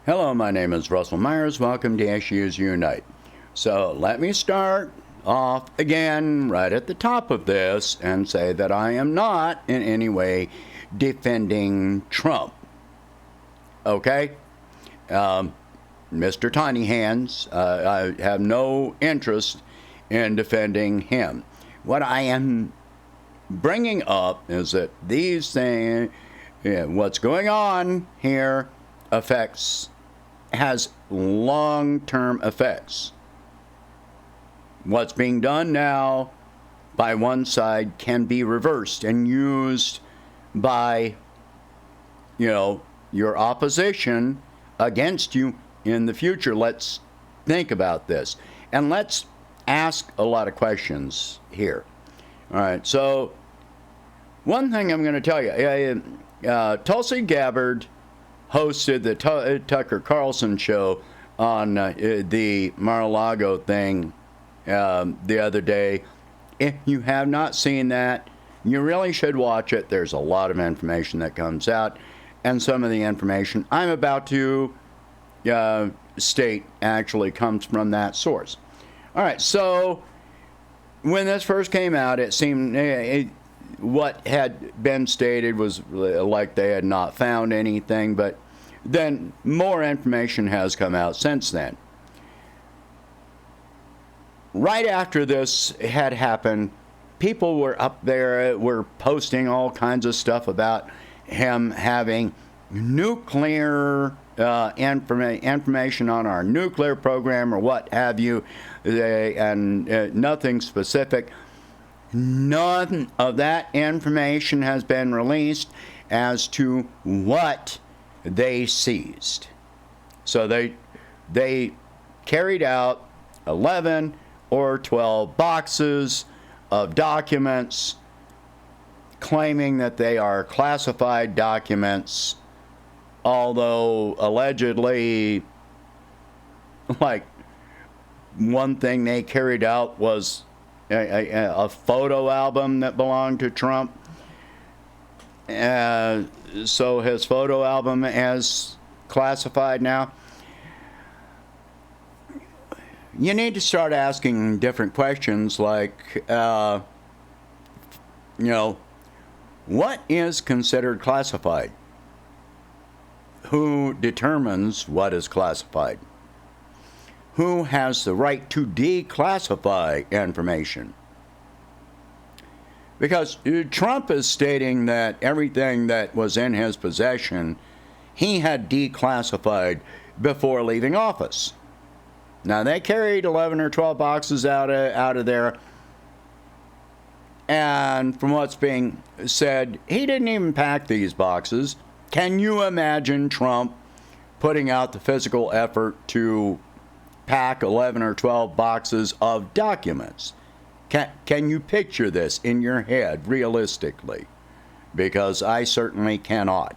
Hello, my name is Russell Myers. Welcome to Issues Unite. So let me start off again right at the top of this and say that I am not in any way defending Trump. Okay? Mr. Tiny Hands, I have no interest in defending him. What I am bringing up is that these things, what's going on here has long-term effects. What's being done now by one side can be reversed and used by, your opposition against you in the future. Let's think about this. And let's ask a lot of questions here. All right, so one thing I'm going to tell you, Tulsi Gabbard hosted the Tucker Carlson show on the Mar-A-Lago thing the other day. If you have not seen that, you really should watch it. There's a lot of information that comes out, and some of the information I'm about to state actually comes from that source. All right, so when this first came out, it seemed what had been stated was like they had not found anything, but then more information has come out since then. Right after this had happened, people were up there, were posting all kinds of stuff about him having nuclear information on our nuclear program or what have you, and nothing specific. None of that information has been released as to what they seized. So they carried out 11 or 12 boxes of documents claiming that they are classified documents, although allegedly, like, one thing they carried out was a photo album that belonged to Trump. So his photo album is classified now. You need to start asking different questions like, what is considered classified? Who determines what is classified? Who has the right to declassify information? Because Trump is stating that everything that was in his possession, he had declassified before leaving office. Now, they carried 11 or 12 boxes out of there, and from what's being said, he didn't even pack these boxes. Can you imagine Trump putting out the physical effort to pack 11 or 12 boxes of documents? Can you picture this in your head realistically? Because I certainly cannot.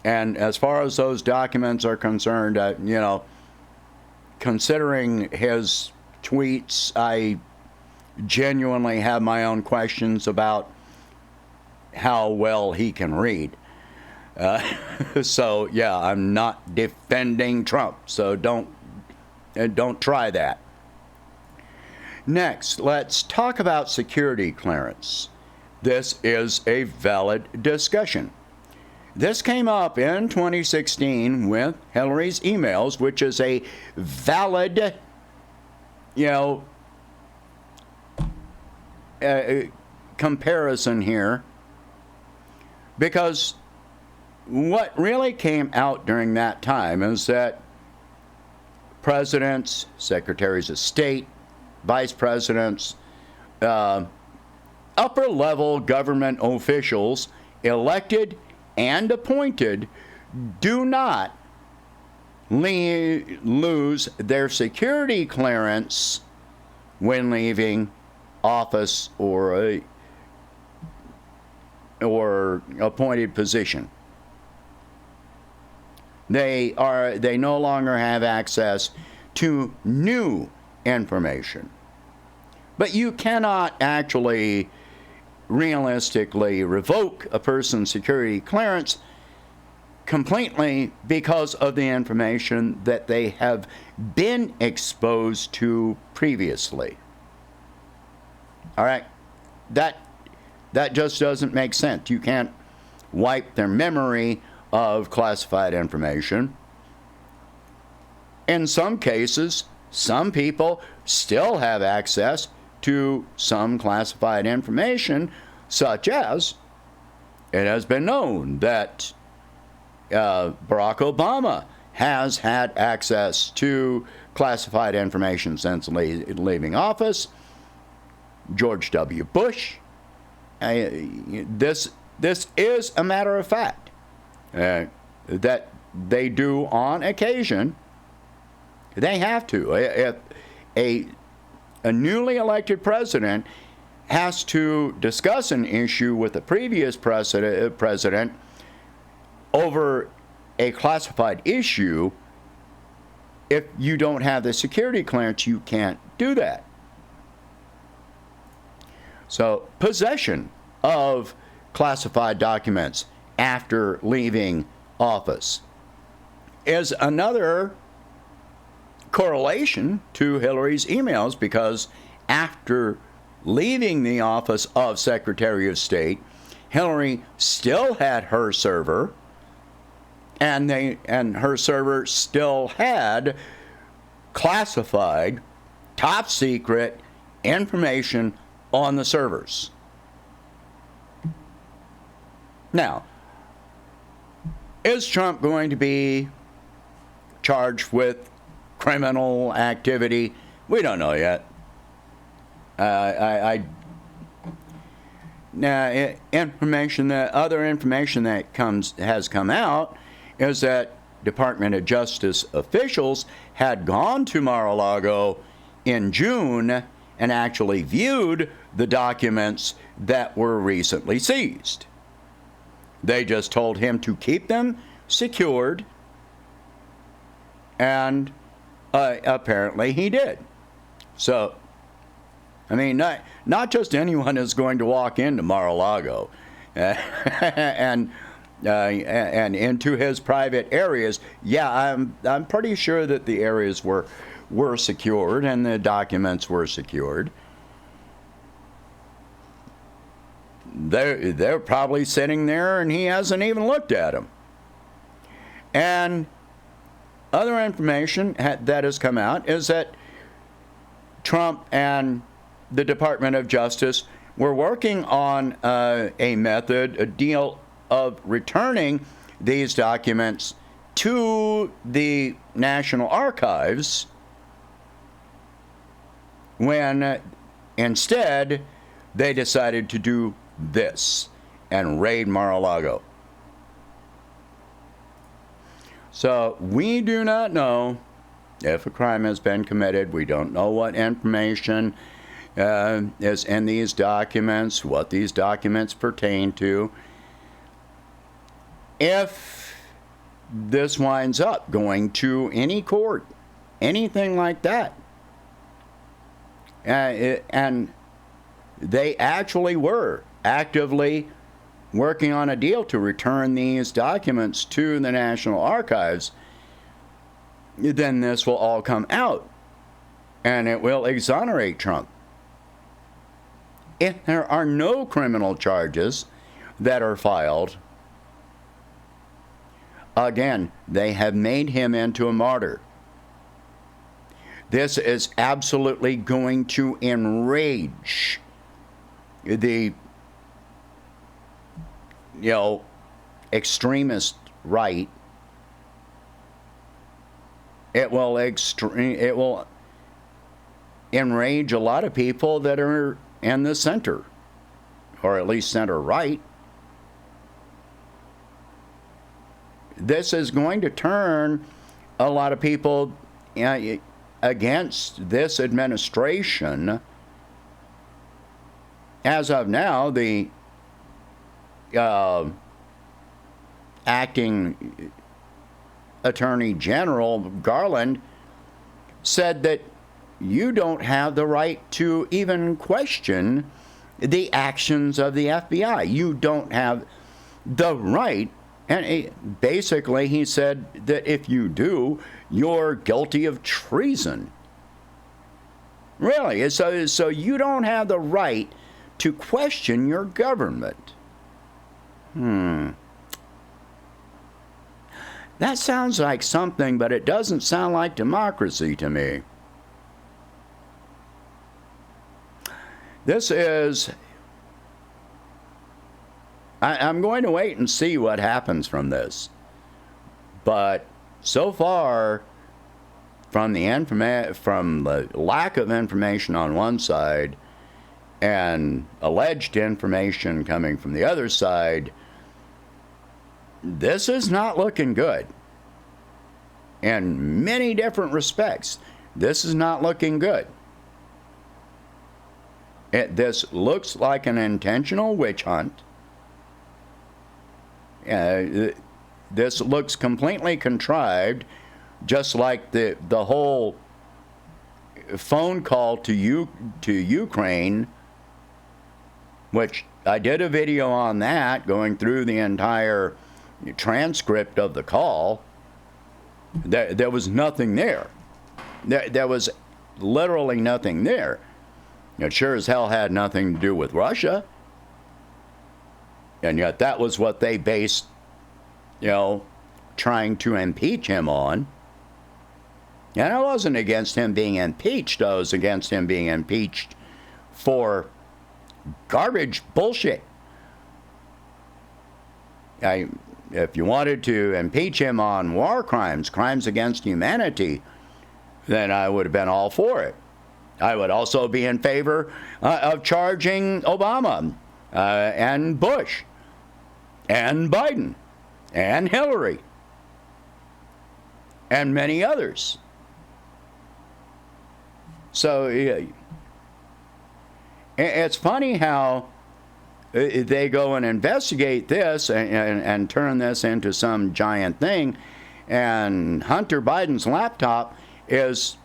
And as far as those documents are concerned, considering his tweets, I genuinely have my own questions about how well he can read. So yeah, I'm not defending Trump, so don't try that. Next, let's talk about security clearance. This is a valid discussion. This came up in 2016 with Hillary's emails, which is a valid, comparison here, because what really came out during that time is that presidents, secretaries of state, vice presidents, upper-level government officials, elected and appointed, do not lose their security clearance when leaving office or appointed position. They no longer have access to new information. But you cannot actually realistically revoke a person's security clearance completely because of the information that they have been exposed to previously. All right? That just doesn't make sense. You can't wipe their memory of classified information. In some cases, some people still have access to some classified information, such as it has been known that Barack Obama has had access to classified information since leaving office. George W. Bush. This is a matter of fact that they do on occasion. They have to. If a newly elected president has to discuss an issue with the previous president over a classified issue, if you don't have the security clearance, you can't do that. So, possession of classified documents after leaving office is another correlation to Hillary's emails, because after leaving the office of Secretary of State, Hillary still had her server, and her server still had classified, top secret information on the servers. Now, is Trump going to be charged with criminal activity? We don't know yet. Other information that has come out is that Department of Justice officials had gone to Mar-A-Lago in June and actually viewed the documents that were recently seized. They just told him to keep them secured, and apparently he did. So, I mean, not just anyone is going to walk into Mar-A-Lago and into his private areas. Yeah, I'm pretty sure that the areas were secured and the documents were secured. They're probably sitting there and he hasn't even looked at them. And other information that has come out is that Trump and the Department of Justice were working on a deal of returning these documents to the National Archives, when instead they decided to do this and raid Mar-A-Lago. So we do not know if a crime has been committed. We don't know what information is in these documents, what these documents pertain to. If this winds up going to any court, anything like that, and they actually were actively working on a deal to return these documents to the National Archives, then this will all come out and it will exonerate Trump. If there are no criminal charges that are filed, again, they have made him into a martyr. This is absolutely going to enrage the extremist right. It will enrage a lot of people that are in the center, or at least center right. This is going to turn a lot of people against this administration. As of now, the acting Attorney General Garland said that you don't have the right to even question the actions of the FBI. You don't have the right And basically, he said that if you do, you're guilty of treason. Really? So you don't have the right to question your government. That sounds like something, but it doesn't sound like democracy to me. This is... I'm going to wait and see what happens from this. But so far, from the lack of information on one side and alleged information coming from the other side, this is not looking good. In many different respects, this is not looking good. This looks like an intentional witch hunt. This looks completely contrived, just like the whole phone call to Ukraine, which I did a video on that, going through the entire transcript of the call. There was nothing there. There was literally nothing there. It sure as hell had nothing to do with Russia. And yet that was what they based, trying to impeach him on. And I wasn't against him being impeached. I was against him being impeached for garbage bullshit. If you wanted to impeach him on war crimes, crimes against humanity, then I would have been all for it. I would also be in favor of charging Obama and Bush and Biden and Hillary and many others. So it's funny how they go and investigate this and turn this into some giant thing, and Hunter Biden's laptop is,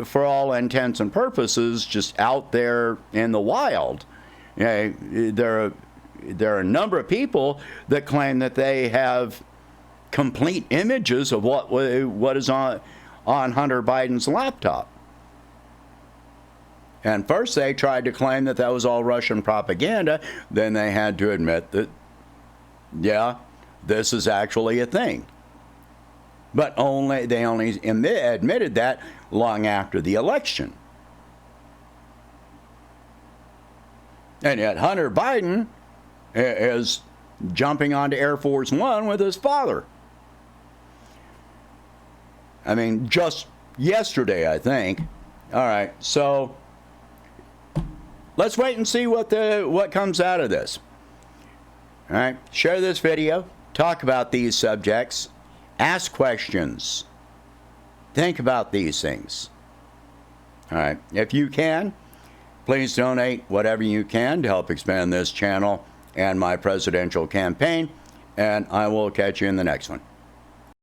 for all intents and purposes, just out there in the wild. There are a number of people that claim that they have complete images of what is on Hunter Biden's laptop. And first they tried to claim that was all Russian propaganda. Then they had to admit that, yeah, this is actually a thing. But they only admitted that long after the election. And yet Hunter Biden is jumping onto Air Force One with his father. I mean, just yesterday, I think. All right, so let's wait and see what comes out of this. All right, share this video, talk about these subjects, ask questions, think about these things. All right, if you can, please donate whatever you can to help expand this channel and my presidential campaign, and I will catch you in the next one.